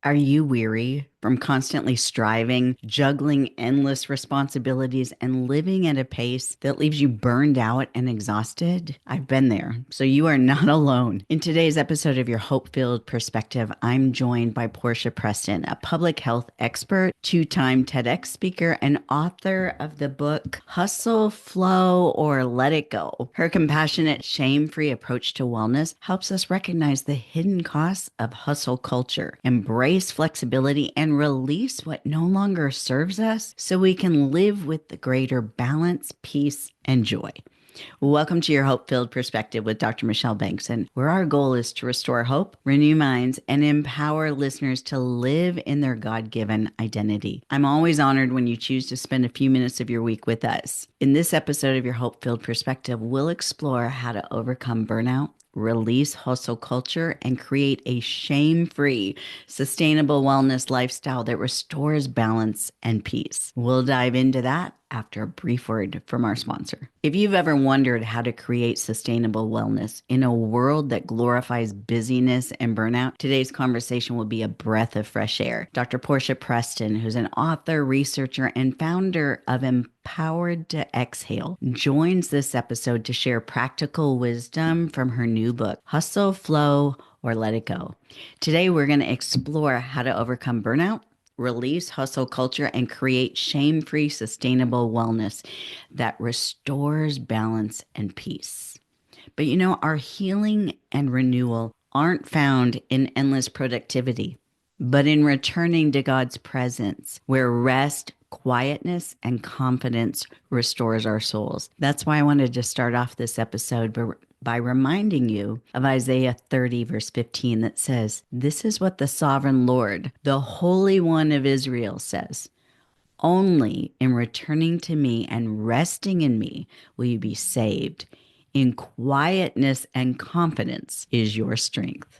Are you weary from constantly striving, juggling endless responsibilities, and living at a pace that leaves you burned out and exhausted? I've been there, so you are not alone. In today's episode of Your Hope-Filled Perspective, I'm joined by Portia Preston, a public health expert, two-time TEDx speaker, and author of the book Hustle, Flow, or Let It Go. Her compassionate, shame-free approach to wellness helps us recognize the hidden costs of hustle culture, embrace flexibility, and release what no longer serves us so we can live with the greater balance, peace, and joy. Welcome to Your Hope-Filled Perspective with Dr. Michelle Bengtson, where our goal is to restore hope, renew minds, and empower listeners to live in their God-given identity. I'm always honored when you choose to spend a few minutes of your week with us. In this episode of Your Hope-Filled Perspective, we'll explore how to overcome burnout, release hustle culture, and create a shame-free, sustainable wellness lifestyle that restores balance and peace. We'll dive into that after a brief word from our sponsor. If you've ever wondered how to create sustainable wellness in a world that glorifies busyness and burnout, today's conversation will be a breath of fresh air. Dr. Portia Preston, who's an author, researcher, and founder of Empowered to Exhale, joins this episode to share practical wisdom from her new book, Hustle, Flow, or Let It Go. Today, we're going to explore how to overcome burnout, release hustle culture, and create shame-free, sustainable wellness that restores balance and peace. But you know, our healing and renewal aren't found in endless productivity, but in returning to God's presence, where rest, quietness, and confidence restores our souls. That's why I wanted to start off this episode by reminding you of Isaiah 30, verse 15, that says, "This is what the sovereign Lord, the Holy One of Israel, says. Only in returning to me and resting in me will you be saved. In quietness and confidence is your strength."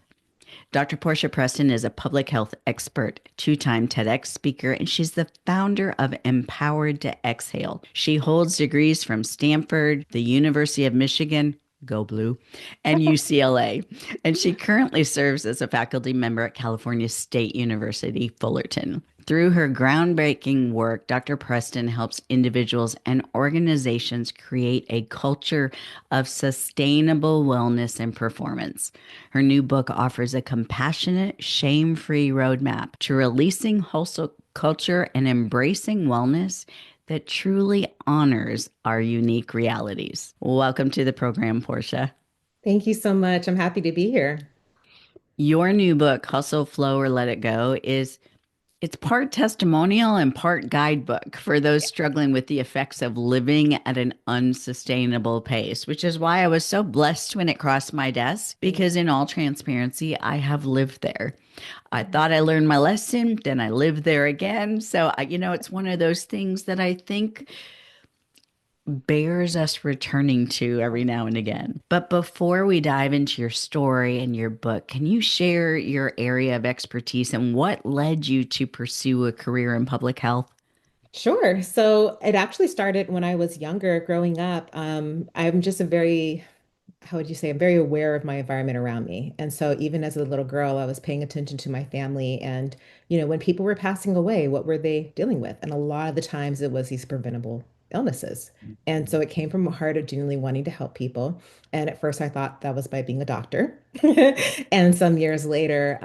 Dr. Portia Preston is a public health expert, two-time TEDx speaker, and she's the founder of Empowered to Exhale. She holds degrees from Stanford, the University of Michigan, go blue, and UCLA. And she currently serves as a faculty member at California State University, Fullerton. Through her groundbreaking work, Dr. Preston helps individuals and organizations create a culture of sustainable wellness and performance. Her new book offers a compassionate, shame-free roadmap to releasing hustle culture and embracing wellness that truly honors our unique realities. Welcome to the program, Portia. Thank you so much. I'm happy to be here. Your new book, Hustle, Flow, or Let It Go, it's part testimonial and part guidebook for those struggling with the effects of living at an unsustainable pace, which is why I was so blessed when it crossed my desk, because in all transparency, I have lived there. I thought I learned my lesson, then I lived there again. So, it's one of those things that I think bears us returning to every now and again. But before we dive into your story and your book, can you share your area of expertise and what led you to pursue a career in public health? Sure. So it actually started when I was younger, growing up. I'm just a very, how would you say, I'm very aware of my environment around me. And so even as a little girl, I was paying attention to my family and, when people were passing away, what were they dealing with? And a lot of the times it was these preventable illnesses. And so it came from a heart of genuinely wanting to help people. And at first I thought that was by being a doctor. And some years later,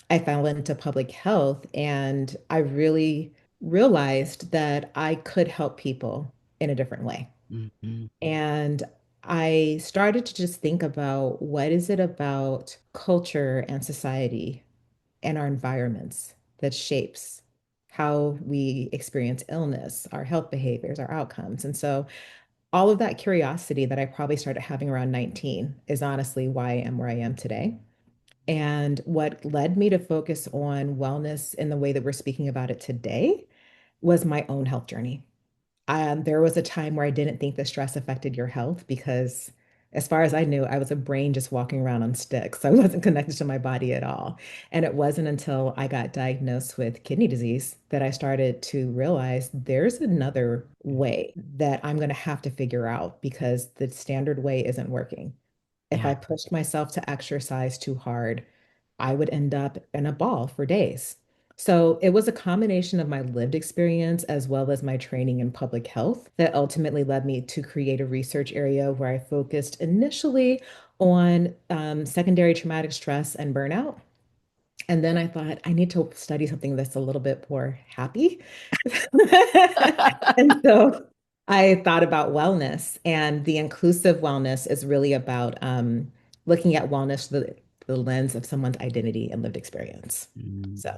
I fell into public health and I really realized that I could help people in a different way. Mhm. And I started to just think about what is it about culture and society and our environments that shapes how we experience illness, our health behaviors, our outcomes. And so all of that curiosity that I probably started having around 19 is honestly why I am where I am today. And what led me to focus on wellness in the way that we're speaking about it today was my own health journey. There was a time where I didn't think that stress affected your health because, as far as I knew, I was a brain just walking around on sticks. I wasn't connected to my body at all. And it wasn't until I got diagnosed with kidney disease that I started to realize there's another way that I'm going to have to figure out because the standard way isn't working. If Yeah. I pushed myself to exercise too hard, I would end up in a ball for days. So it was a combination of my lived experience as well as my training in public health that ultimately led me to create a research area where I focused initially on secondary traumatic stress and burnout. And then I thought, I need to study something that's a little bit more happy. And so I thought about wellness, and the inclusive wellness is really about looking at wellness through the lens of someone's identity and lived experience. Mm. So,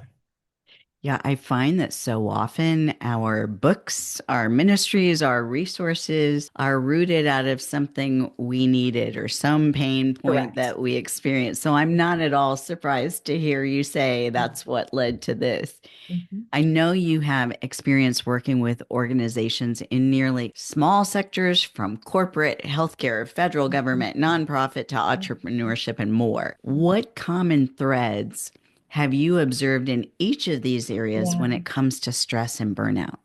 Yeah, I find that so often our books, our ministries, our resources are rooted out of something we needed or some pain point correct. that we experienced. So I'm not at all surprised to hear you say that's what led to this. Mhm. I know you have experience working with organizations in nearly small sectors from corporate, healthcare, federal government, nonprofit to entrepreneurship and more. What common threads have you observed in each of these areas Yeah. when it comes to stress and burnout?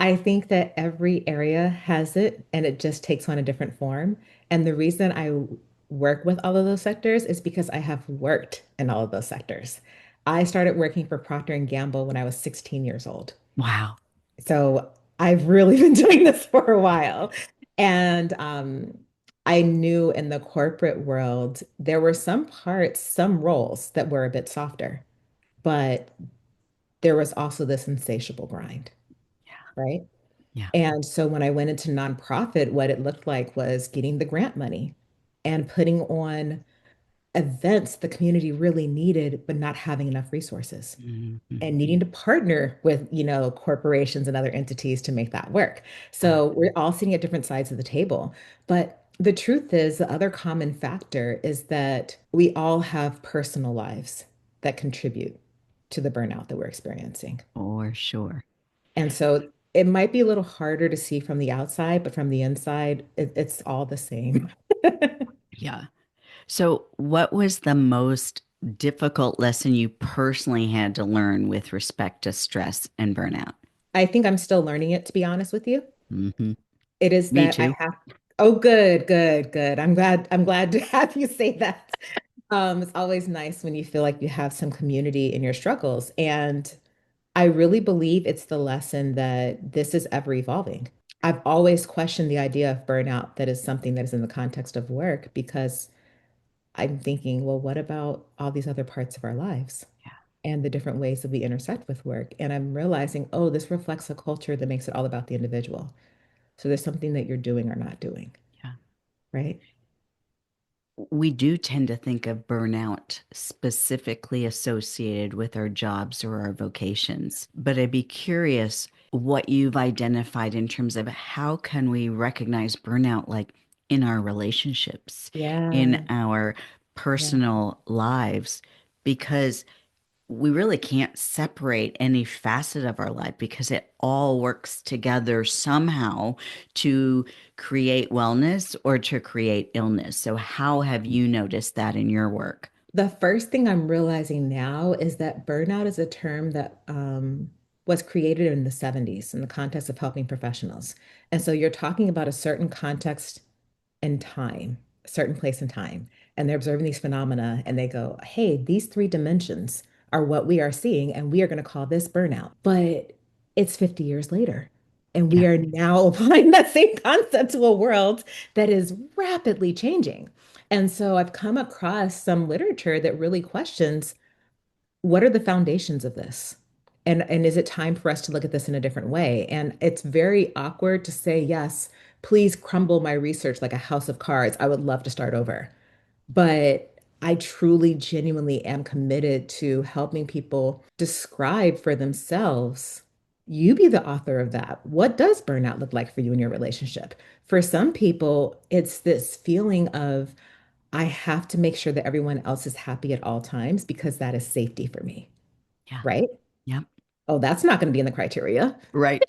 I think that every area has it and it just takes on a different form. And the reason I work with all of those sectors is because I have worked in all of those sectors. I started working for Procter& and Gamble when I was 16 years old. Wow. So I've really been doing this for a while. And I knew in the corporate world, there were some parts, some roles that were a bit softer, but there was also this insatiable grind, right? Yeah. And so when I went into nonprofit, what it looked like was getting the grant money and putting on events the community really needed, but not having enough resources Mhm. and needing to partner with, corporations and other entities to make that work. Yeah. So we're all sitting at different sides of the table. But the truth is, the other common factor is that we all have personal lives that contribute to the burnout that we're experiencing. For sure. And so it might be a little harder to see from the outside, but from the inside, it's all the same. Yeah. So, what was the most difficult lesson you personally had to learn with respect to stress and burnout? I think I'm still learning it, to be honest with you. Hmm. It is Me that I too. have, oh, good, good, good. I'm glad to have you say that. It's always nice when you feel like you have some community in your struggles. And I really believe it's the lesson that this is ever evolving. I've always questioned the idea of burnout that is something that is in the context of work because I'm thinking, well, what about all these other parts of our lives Yeah. and the different ways that we intersect with work? And I'm realizing, oh, this reflects a culture that makes it all about the individual. So there's something that you're doing or not doing, Yeah. right? We do tend to think of burnout specifically associated with our jobs or our vocations, but I'd be curious what you've identified in terms of how can we recognize burnout like in our relationships, in Yeah. our Yeah. personal lives, because we really can't separate any facet of our life because it all works together somehow to create wellness or to create illness. So, how have you noticed that in your work? The first thing I'm realizing now is that burnout is a term that was created in the 70s in the context of helping professionals. And so you're talking about a certain context and time, a certain place and time, and they're observing these phenomena and they go, hey, these three dimensions are what we are seeing, and we are going to call this burnout. But it's 50 years later, and we Yeah, are now applying that same concept to a world that is rapidly changing. And so I've come across some literature that really questions what are the foundations of this? And is it time for us to look at this in a different way? And it's very awkward to say, yes, please crumble my research like a house of cards. I would love to start over. But I truly, genuinely am committed to helping people describe for themselves. You be the author of that. What does burnout look like for you in your relationship? For some people, it's this feeling of, I have to make sure that everyone else is happy at all times because that is safety for me, yeah, right? yep, Oh, that's not going to be in the criteria right,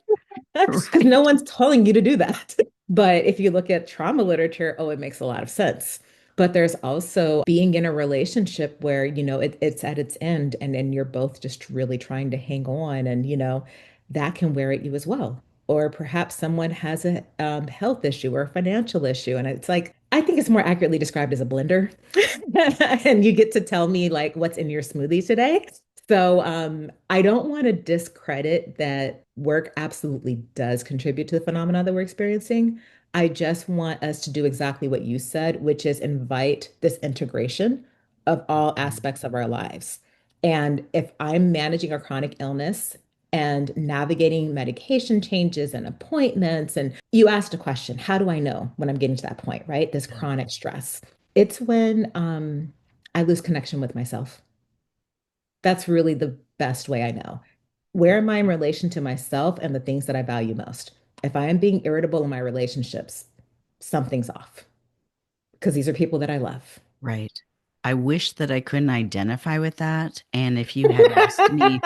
because no right. one's telling you to do that. But if you look at trauma literature, oh, it makes a lot of sense. But there's also being in a relationship where, it's at its end and you're both just really trying to hang on and, that can wear at you as well. Or perhaps someone has a health issue or a financial issue. And it's like, I think it's more accurately described as a blender. And you get to tell me like what's in your smoothie today. So I don't want to discredit that work absolutely does contribute to the phenomena that we're experiencing. I just want us to do exactly what you said, which is invite this integration of all Mhm. aspects of our lives. And if I'm managing a chronic illness and navigating medication changes and appointments. And you asked a question, how do I know when I'm getting to that point, right? This Yeah. chronic stress. It's when I lose connection with myself. That's really the best way I know. Where am I in relation to myself and the things that I value most? If I am being irritable in my relationships, something's off because these are people that I love. Right. I wish that I couldn't identify with that. And if you had asked me,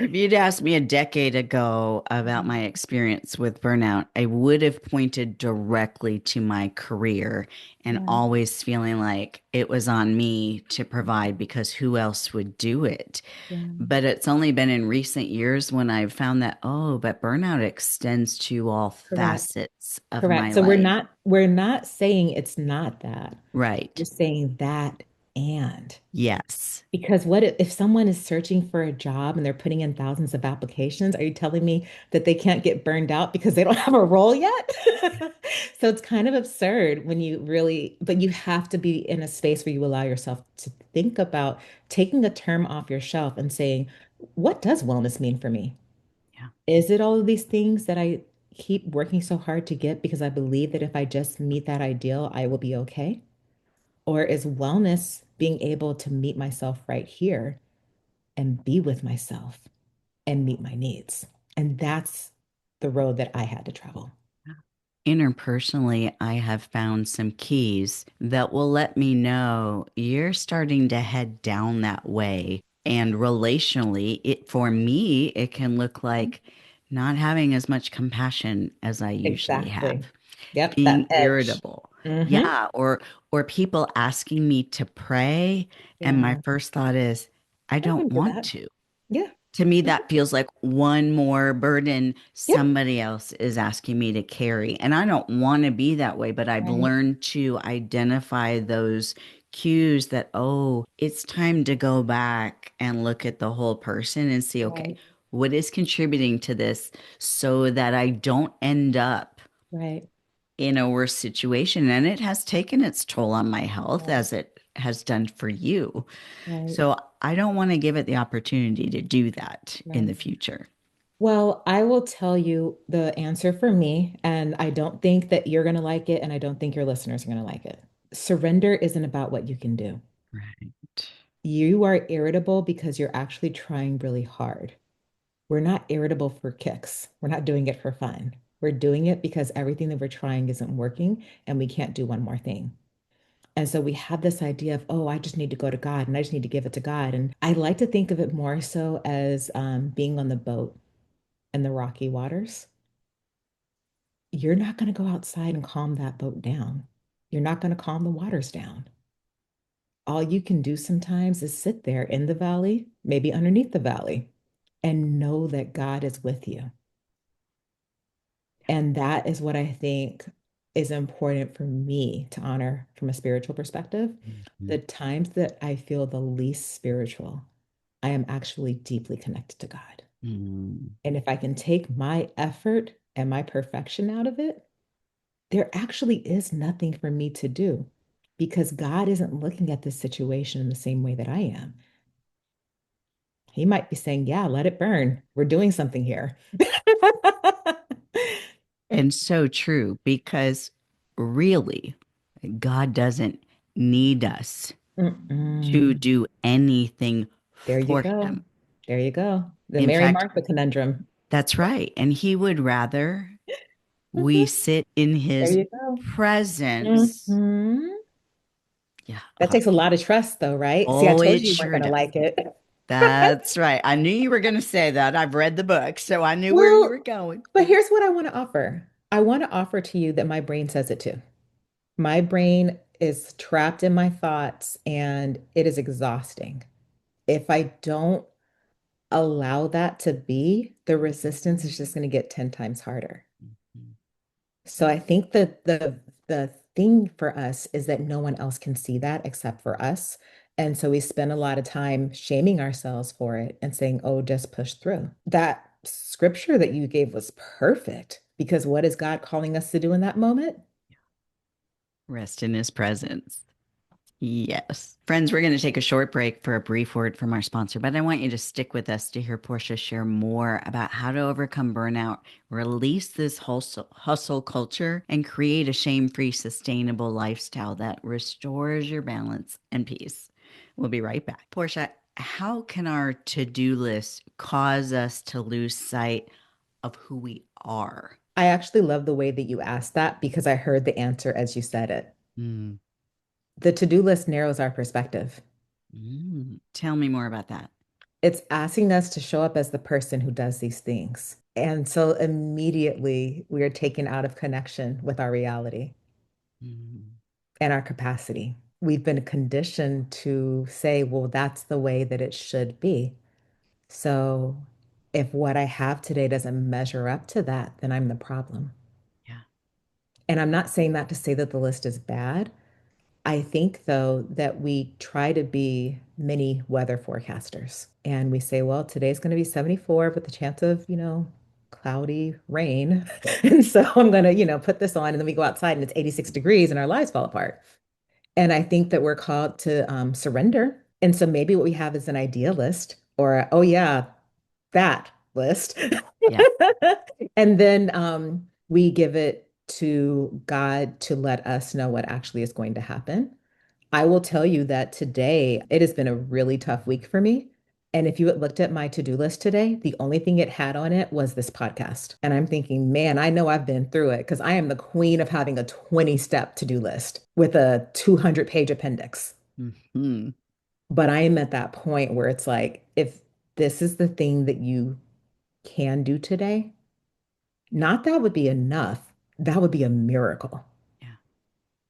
if you'd asked me a decade ago about my experience with burnout, I would have pointed directly to my career and Yeah, always feeling like it was on me to provide because who else would do it? yeah. But it's only been in recent years when I've found that, oh, but burnout extends to all Correct. facets of Correct. my So we're life. not saying it's not that. We're Right. saying that and. Yes. Because what if someone is searching for a job and they're putting in thousands of applications? Are you telling me that they can't get burned out because they don't have a role yet? So it's kind of absurd when you really, but you have to be in a space where you allow yourself to think about taking a term off your shelf and saying, what does wellness mean for me? Yeah. Is it all of these things that I keep working so hard to get because I believe that if I just meet that ideal, I will be okay? Or is wellness being able to meet myself right here and be with myself and meet my needs? And that's the road that I had to travel. Interpersonally, I have found some keys that will let me know you're starting to head down that way. And relationally, it for me, it can look like not having as much compassion as I usually have, Exactly. Yep, being that edge. irritable. Mm-hmm. Yeah, or people asking me to pray, and my Yeah, first thought is, I I don't wouldn't do want that. to. Yeah. To me, Mhm. that feels like one more burden Yep. somebody else is asking me to carry. And I don't want to be that way, but I've Right. learned to identify those cues that, oh, it's time to go back and look at the whole person and see, okay, Right. what is contributing to this so that I don't end up Right. in a worse situation. And it has taken its toll on my health Right. as it has done for you. Right. So I don't want to give it the opportunity to do that in Right. the future. Well, I will tell you the answer for me, and I don't think that you're going to like it, and I don't think your listeners are going to like it. Surrender isn't about what you can do. Right. You are irritable because you're actually trying really hard. We're not irritable for kicks. We're not doing it for fun. We're doing it because everything that we're trying isn't working and we can't do one more thing. And so we have this idea of, oh, I just need to go to God and I just need to give it to God. And I like to think of it more so as being on the boat in the rocky waters. You're not going to go outside and calm that boat down. You're not going to calm the waters down. All you can do sometimes is sit there in the valley, maybe underneath the valley, and know that God is with you. And that is what I think is important for me to honor from a spiritual perspective. Mhm. The times that I feel the least spiritual, I am actually deeply connected to God. Mm. And if I can take my effort and my perfection out of it, there actually is nothing for me to do because God isn't looking at this situation in the same way that I am. He might be saying, yeah, let it burn. We're doing something here. And so true because really, God doesn't need us to Mm-mm. do anything There you for go. him. There you go. The In Mary fact, Martha conundrum. that's right. And he would rather we Mhm. sit in There his you go. presence. Mhm. Yeah. That takes a lot of trust, though, right? See, I Oh, told it you you weren't sure going to does. like it. That's right. I knew you were going to say that. I've read the book, so I knew where you were Well, going. but here's what I want to offer. I want to offer to you that my brain says it too. My brain is trapped in my thoughts and it is exhausting. If I don't allow that to be, the resistance is just going to get 10 times harder. So I think that the thing for us is that no one else can see that except for us. And so we spend a lot of time shaming ourselves for it and saying, oh, just push through. That scripture that you gave was perfect because what is God calling us to do in that moment? Rest in his presence. Yes. Friends, we're going to take a short break for a brief word from our sponsor, but I want you to stick with us to hear Portia share more about how to overcome burnout, release this hustle culture, and create a shame free, sustainable lifestyle that restores your balance and peace. We'll be right back. Portia, how can our to do list cause us to lose sight of who we are? I actually love the way that you asked that because I heard the answer as you said it. Mm. The to-do list narrows our perspective. Tell me more about that. It's asking us to show up as the person who does these things. And so immediately we are taken out of connection with our reality Mm. and our capacity. We've been conditioned to say, well, that's the way that it should be. So if what I have today doesn't measure up to that, then I'm the problem. Yeah. And I'm not saying that to say that the list is bad. I think, though, that we try to be mini weather forecasters and we say, well, today's going to be 74 with the chance of, cloudy rain. And so I'm going to, put this on and then we go outside and it's 86 degrees and our lives fall apart. And I think that we're called to surrender. And so maybe what we have is an idea list or, oh, yeah, that list. Yeah. And then we give it to God to let us know what actually is going to happen. I will tell you that today it has been a really tough week for me. And if you had looked at my to-do list today, the only thing it had on it was this podcast. And I'm thinking, man, I know I've been through it because I am the queen of having a 20-step to-do list with a 200-page appendix. Mhm. But I am at that point where it's like, if this is the thing that you can do today, not that would be enough. That would be a miracle. Yeah.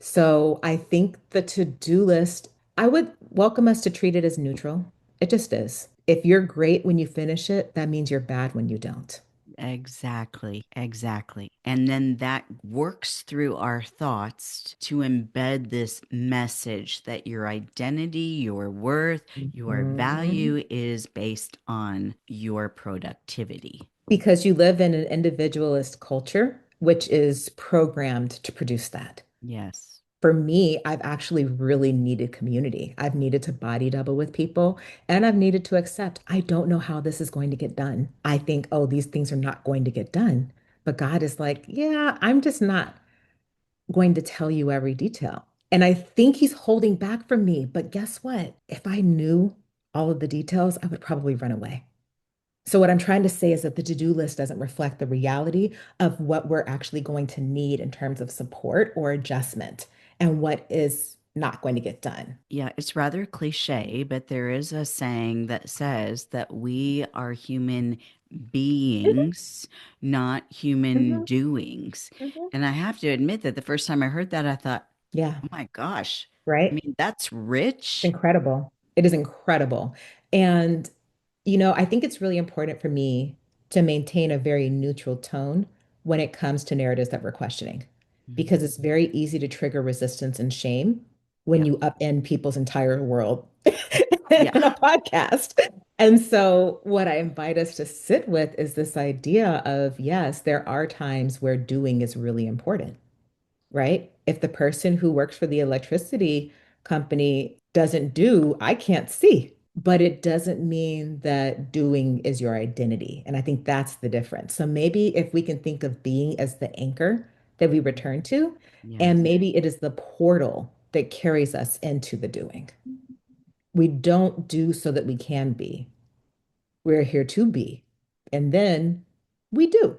So I think the to-do list, I would welcome us to treat it as neutral. It just is. If you're great when you finish it, that means you're bad when you don't. Exactly. Exactly. And then that works through our thoughts to embed this message that your identity, your worth, your Mhm. value is based on your productivity. Because you live in an individualist culture, which is programmed to produce that. Yes. For me, I've actually really needed community. I've needed to body double with people and I've needed to accept I don't know how this is going to get done. I think, oh, these things are not going to get done. But God is like, yeah, I'm just not going to tell you every detail. And I think He's holding back from me. But guess what? If I knew all of the details, I would probably run away. So, what I'm trying to say is that the to do list doesn't reflect the reality of what we're actually going to need in terms of support or adjustment and what is not going to get done. Yeah, it's rather cliche, but there is a saying that says that we are human beings, not human Mhm, doings. mhm. And I have to admit that the first time I heard that, I thought, Yeah, oh my gosh, I right. mean, that's rich. Incredible. It is incredible. And, I think it's really important for me to maintain a very neutral tone when it comes to narratives that we're questioning, because Mhm. it's very easy to trigger resistance and shame when Yeah. you upend people's entire world Yeah. in a podcast. And so, what I invite us to sit with is this idea of yes, there are times where doing is really important, right? If the person who works for the electricity company doesn't do, I can't see. But it doesn't mean that doing is your identity. And I think that's the difference. So maybe if we can think of being as the anchor that we return to, and Yes. maybe it is the portal that carries us into the doing. We don't do so that we can be. We're here to be. And then we do,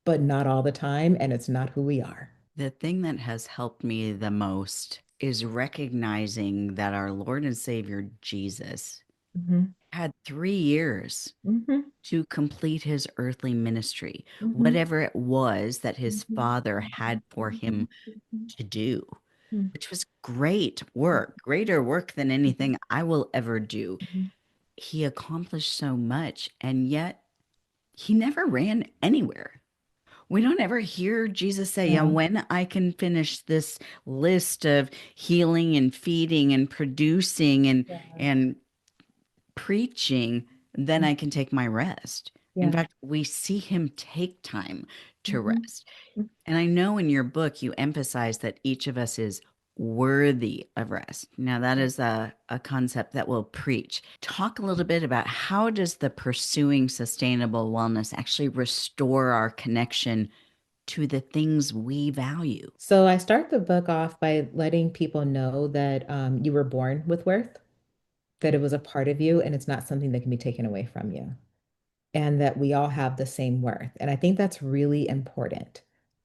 but not all the time. And it's not who we are. The thing that has helped me the most is recognizing that our Lord and Savior Jesus Mhm, had 3 years mhm, to complete his earthly ministry, mhm. whatever it was that his Mhm, father had mhm, for him mhm, to do, mhm, which was great work, greater work than anything I will ever do. mhm. He accomplished so much, and yet he never ran anywhere. We don't ever hear Jesus say, yeah, No. when I can finish this list of healing and feeding and producing Yeah. and preaching, then I can take my rest. In Yeah. fact, we see him take time to Mhm. rest. And I know in your book you emphasize that each of us is worthy of rest. Now that is a concept that we'll preach. Talk a little bit about how does the pursuing sustainable wellness actually restore our connection to the things we value? So I start the book off by letting people know that you were born with worth, that it was a part of you, and it's not something that can be taken away from you, and that we all have the same worth. And I think that's really important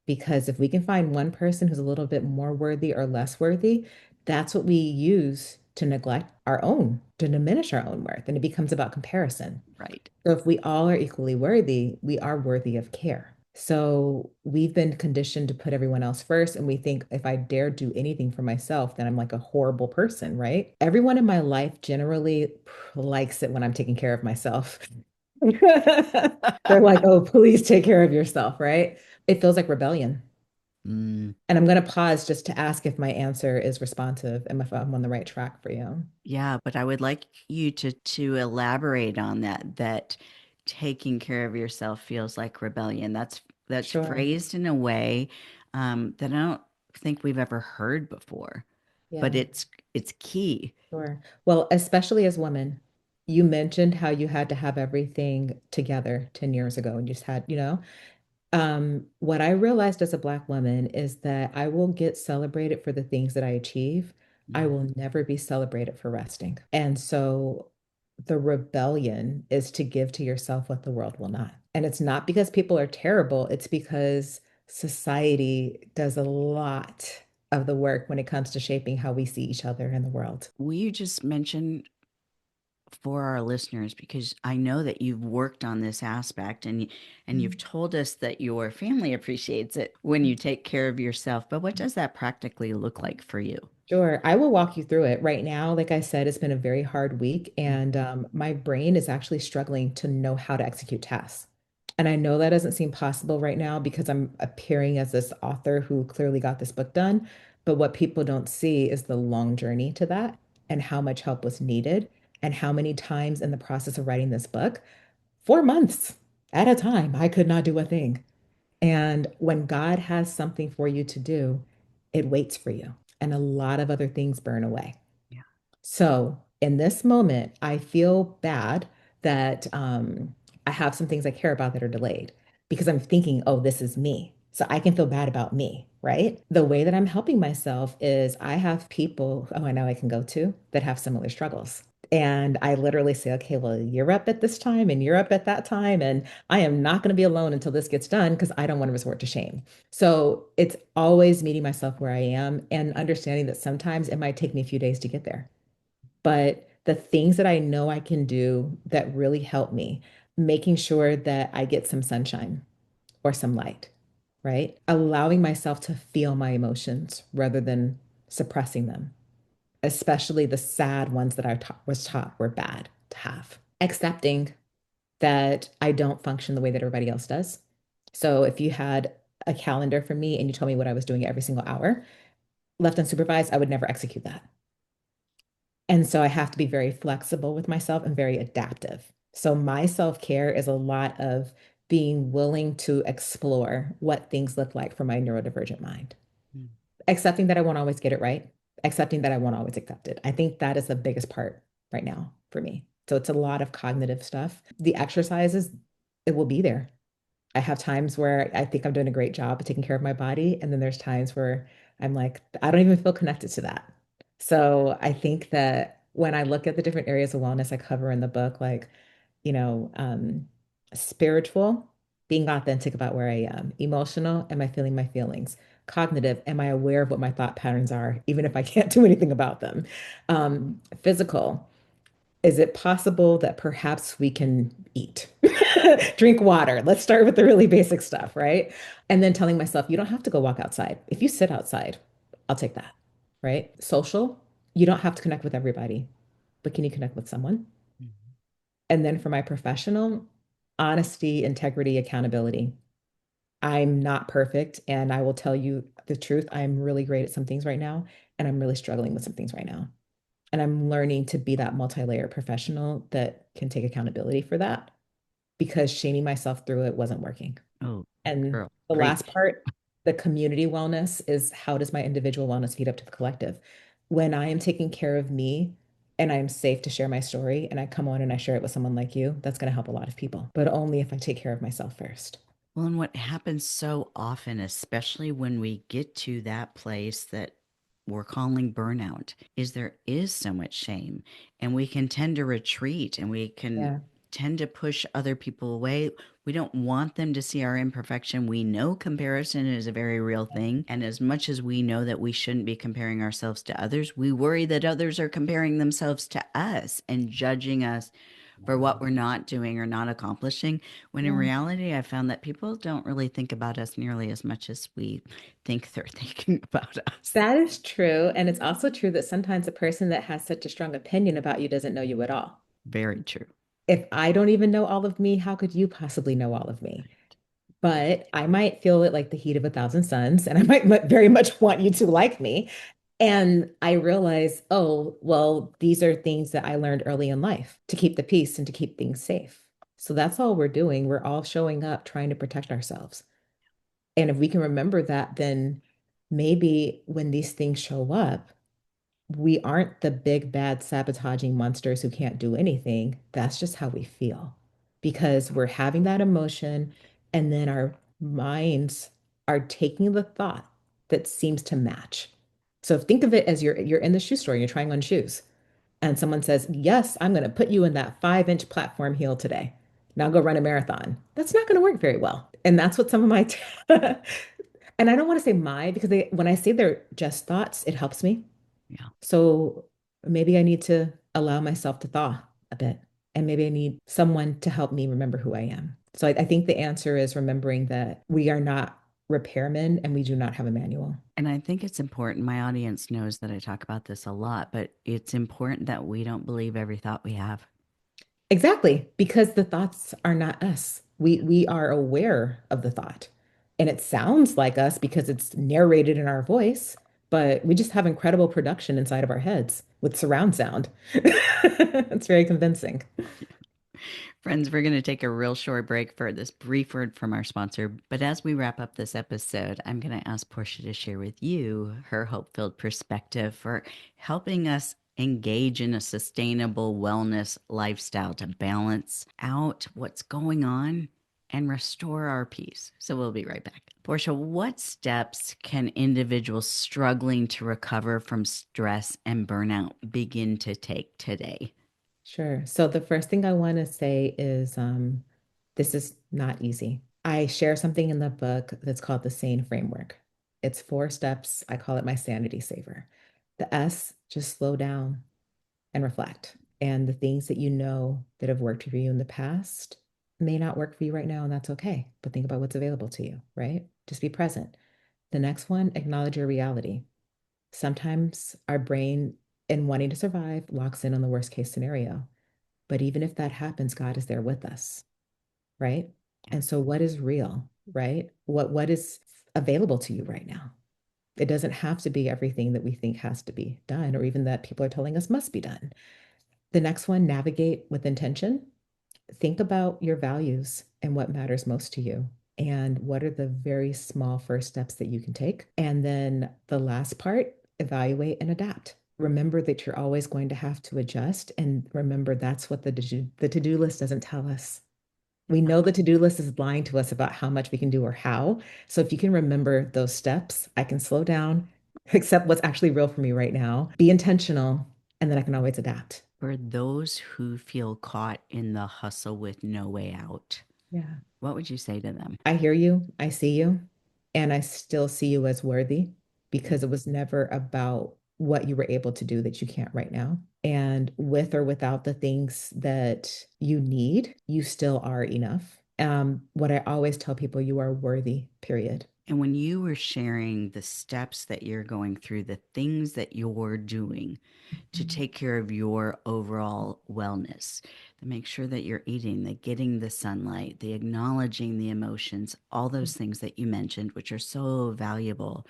because if we can find one person who's a little bit more worthy or less worthy, that's what we use to neglect our own, to diminish our own worth. And it becomes about comparison. Right. So if we all are equally worthy, we are worthy of care. So we've been conditioned to put everyone else first. And we think if I dare do anything for myself, then I'm like a horrible person, right? Everyone in my life generally likes it when I'm taking care of myself. They're like, oh, please take care of yourself, right? It feels like rebellion. Mm, And I'm going to pause just to ask if my answer is responsive and if I'm on the right track for you. yeah, but I would like you to elaborate on that taking care of yourself feels like rebellion. That's Sure. phrased in a way that I don't think we've ever heard before, but Yeah. it's key. Sure. Well, especially as women, you mentioned how you had to have everything together 10 years ago and you just had, what I realized as a Black woman is that I will get celebrated for the things that I achieve. I Mm. will never be celebrated for resting. And so the rebellion is to give to yourself what the world will not. And it's not because people are terrible, it's because society does a lot of the work when it comes to shaping how we see each other in the world. Will you just mention for our listeners, because I know that you've worked on this aspect and you've told us that your family appreciates it when you take care of yourself, but what does that practically look like for you? Sure, I will walk you through it right now. Like I said, it's been a very hard week, and my brain is actually struggling to know how to execute tasks. And I know that doesn't seem possible right now because I'm appearing as this author who clearly got this book done. But what people don't see is the long journey to that and how much help was needed, and how many times in the process of writing this book, 4 months at a time, I could not do a thing. And when God has something for you to do, it waits for you. And a lot of other things burn away. Yeah. So in this moment, I feel bad that I have some things I care about that are delayed because I'm thinking, oh, this is me. So I can feel bad about me, right? The way that I'm helping myself is I have people, oh, I know I can go to that have similar struggles. And I literally say, okay, well, you're up at this time and you're up at that time. And I am not going to be alone until this gets done because I don't want to resort to shame. So it's always meeting myself where I am and understanding that sometimes it might take me a few days to get there. But the things that I know I can do that really help me, making sure that I get some sunshine or some light, right? Allowing myself to feel my emotions rather than suppressing them, especially the sad ones that was taught were bad to have. Accepting that I don't function the way that everybody else does. So if you had a calendar for me and you told me what I was doing every single hour, left unsupervised, I would never execute that. And so I have to be very flexible with myself and very adaptive. So my self-care is a lot of being willing to explore what things look like for my neurodivergent mind, Mm. accepting that I won't always get it right, accepting that I won't always accept it. I think that is the biggest part right now for me. So it's a lot of cognitive stuff. The exercises, it will be there. I have times where I think I'm doing a great job of taking care of my body. And then there's times where I'm like, I don't even feel connected to that. So I think that when I look at the different areas of wellness I cover in the book, like, you know, spiritual, being authentic about where I am, emotional, am I feeling my feelings? Cognitive, am I aware of what my thought patterns are, even if I can't do anything about them? Physical, is it possible that perhaps we can eat, drink water? Let's start with the really basic stuff, right? And then telling myself, you don't have to go walk outside. If you sit outside, I'll take that, right? Social, you don't have to connect with everybody, but can you connect with someone? And then for my professional, honesty, integrity, accountability. I'm not perfect, and I will tell you the truth. I'm really great at some things right now, and I'm really struggling with some things right now. And I'm learning to be that multi-layer professional that can take accountability for that because shaming myself through it wasn't working. Oh, And girl, the last preach. part, the community wellness, is how does my individual wellness feed up to the collective? When I am taking care of me and I'm safe to share my story and I come on and I share it with someone like you, that's going to help a lot of people, but only if I take care of myself first. Well, and what happens so often, especially when we get to that place that we're calling burnout, is there is so much shame, and we can tend to retreat and we can Yeah. tend to push other people away. We don't want them to see our imperfection. We know comparison is a very real thing. And as much as we know that we shouldn't be comparing ourselves to others, we worry that others are comparing themselves to us and judging us for what we're not doing or not accomplishing. When in Yeah. reality, I found that people don't really think about us nearly as much as we think they're thinking about us. That is true. And it's also true that sometimes a person that has such a strong opinion about you doesn't know you at all. Very true. If I don't even know all of me, how could you possibly know all of me? But I might feel it like the heat of a thousand suns, and I might very much want you to like me. And I realize, oh, well, these are things that I learned early in life to keep the peace and to keep things safe. So that's all we're doing. We're all showing up trying to protect ourselves. And if we can remember that, then maybe when these things show up, we aren't the big bad sabotaging monsters who can't do anything. That's just how we feel because we're having that emotion and then our minds are taking the thought that seems to match. So think of it as you're in the shoe store, you're trying on shoes, and someone says, "Yes, I'm going to put you in that 5-inch platform heel today. Now go run a marathon." That's not going to work very well. And that's what some of my and I don't want to say my because when I say they're just thoughts, it helps me. Yeah. So maybe I need to allow myself to thaw a bit, and maybe I need someone to help me remember who I am. So I think the answer is remembering that we are not repairmen and we do not have a manual. And I think it's important. My audience knows that I talk about this a lot, but it's important that we don't believe every thought we have. Exactly, because the thoughts are not us. We are aware of the thought. And it sounds like us because it's narrated in our voice, but we just have incredible production inside of our heads with surround sound. It's very convincing. Friends, we're going to take a real short break for this brief word from our sponsor. But as we wrap up this episode, I'm going to ask Portia to share with you her hope filled perspective for helping us engage in a sustainable wellness lifestyle to balance out what's going on and restore our peace. So we'll be right back. Portia, what steps can individuals struggling to recover from stress and burnout begin to take today? Sure. So the first thing I want to say is this is not easy. I share something in the book that's called the SANE framework. It's 4 steps. I call it my sanity saver. The S, just slow down and reflect. And the things that you know that have worked for you in the past may not work for you right now, and that's okay. But think about what's available to you, right? Just be present. The next one, acknowledge your reality. Sometimes our brain, in wanting to survive, locks in on the worst case scenario. But even if that happens, God is there with us, right? And so what is real, right? What is available to you right now? It doesn't have to be everything that we think has to be done or even that people are telling us must be done. The next one, navigate with intention. Think about your values and what matters most to you. And what are the very small first steps that you can take? And then the last part, evaluate and adapt. Remember that you're always going to have to adjust. And remember, that's what the to-do list doesn't tell us. We know the to-do list is lying to us about how much we can do or how. So if you can remember those steps, I can slow down, accept what's actually real for me right now, be intentional, and then I can always adapt. For those who feel caught in the hustle with no way out, Yeah. what would you say to them? I hear you, I see you, and I still see you as worthy Mm. because it was never about what you were able to do that you can't right now. And with or without the things that you need, you still are enough. What I always tell people, you are worthy, period. And when you were sharing the steps that you're going through, the things that you're doing to Mhm. take care of your overall wellness, to make sure that you're eating, the getting the sunlight, the acknowledging the emotions, all those things that you mentioned, which are so valuable.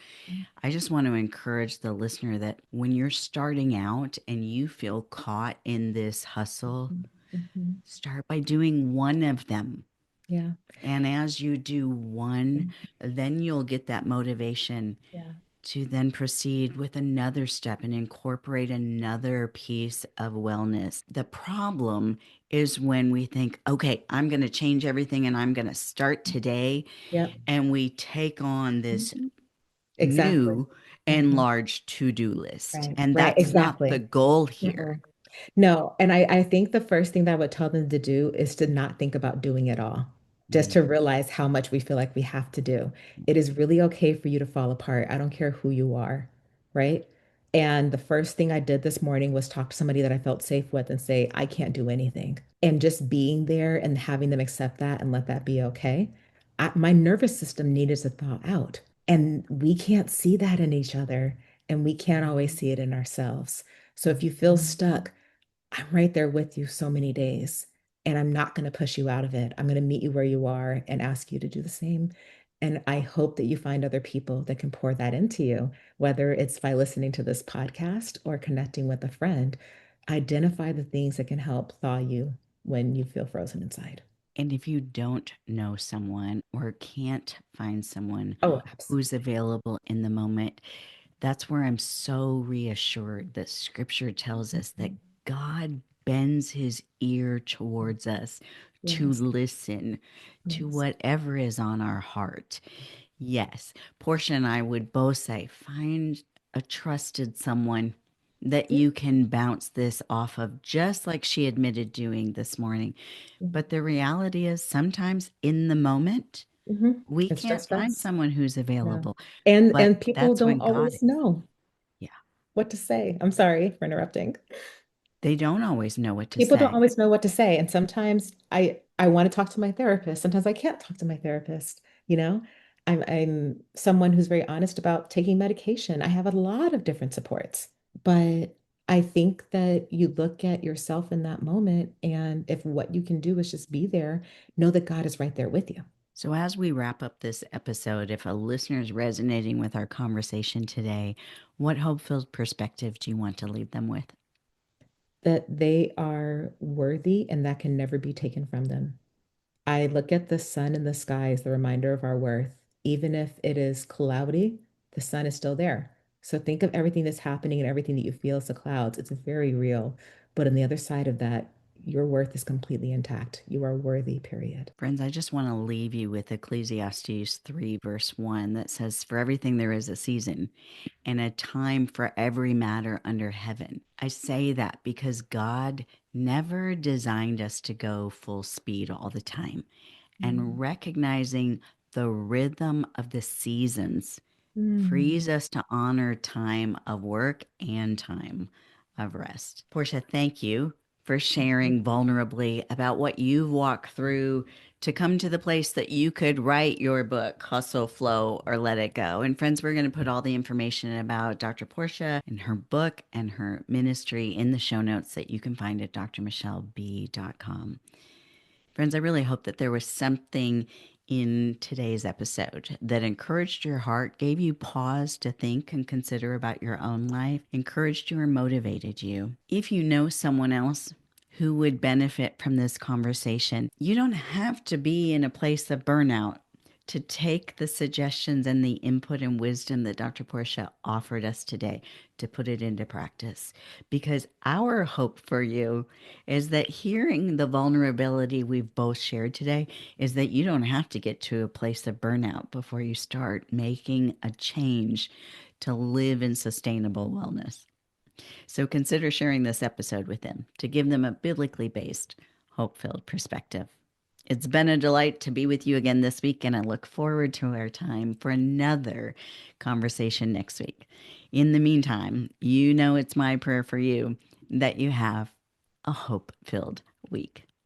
I just want to encourage the listener that when you're starting out and you feel caught in this hustle, Mhm. Mhm. start by doing one of them. Yeah. And as you do one, Mhm. then you'll get that motivation Yeah. to then proceed with another step and incorporate another piece of wellness. The problem is when we think, okay, I'm going to change everything and I'm going to start today. Yep. And we take on this Mhm. Exactly. new and Mhm. large to-do list. Right. And Right. that's not the Exactly. goal here. Mhm. No, and I think the first thing that I would tell them to do is to not think about doing it all, just to Mm. realize how much we feel like we have to do. It is really okay for you to fall apart. I don't care who you are, right? And the first thing I did this morning was talk to somebody that I felt safe with and say, I can't do anything. And just being there and having them accept that and let that be okay. My nervous system needed to thaw out. And we can't see that in each other, and we can't always see it in ourselves. So if you feel stuck, I'm right there with you so many days, and I'm not going to push you out of it. I'm going to meet you where you are and ask you to do the same. And I hope that you find other people that can pour that into you, whether it's by listening to this podcast or connecting with a friend. Identify the things that can help thaw you when you feel frozen inside. And if you don't know someone or can't find someone Oh, who's absolutely. available in the moment, that's where I'm so reassured that scripture tells us that Mhm. God bends his ear towards us to Yes, listen to yes, whatever is on our heart. Yes, Portia and I would both say find a trusted someone that yeah, you can bounce this off of, just like she admitted doing this morning. yeah. But the reality is, sometimes in the moment, we It's can't just find us. someone who's Yeah. available. But And people that's don't when God always is. know Yeah. what to say. I'm sorry for interrupting. They don't always know what to People don't say. always know what to say, and sometimes I want to talk to my therapist. Sometimes I can't talk to my therapist, you know? I'm someone who's very honest about taking medication. I have a lot of different supports, but I think that you look at yourself in that moment, and if what you can do is just be there, know that God is right there with you. So, as we wrap up this episode, if a listener is resonating with our conversation today, what hope filled perspective do you want to leave them with? That they are worthy and that can never be taken from them. I look at the sun in the sky as the reminder of our worth. Even if it is cloudy, the sun is still there. So think of everything that's happening and everything that you feel as the clouds. It's very real. But on the other side of that, your worth is completely intact. You are worthy, period. Friends, I just want to leave you with Ecclesiastes 3, verse 1 that says, "For everything there is a season and a time for every matter under heaven." I say that because God never designed us to go full speed all the time. And Mm. recognizing the rhythm of the seasons frees Mm. us to honor time of work and time of rest. Portia, thank you for sharing vulnerably about what you've walked through to come to the place that you could write your book, Hustle, Flow, or Let It Go. And friends, we're going to put all the information about Dr. Portia and her book and her ministry in the show notes that you can find at drmichelleb.com. Friends, I really hope that there was something in today's episode that encouraged your heart, gave you pause to think and consider about your own life, encouraged you or motivated you. If you know someone else who would benefit from this conversation, you don't have to be in a place of burnout to take the suggestions and the input and wisdom that Dr. Portia offered us today to put it into practice. Because our hope for you is that hearing the vulnerability we've both shared today is that you don't have to get to a place of burnout before you start making a change to live in sustainable wellness. So consider sharing this episode with them to give them a biblically based, hope filled perspective. It's been a delight to be with you again this week, and I look forward to our time for another conversation next week. In the meantime, you know it's my prayer for you that you have a hope filled week.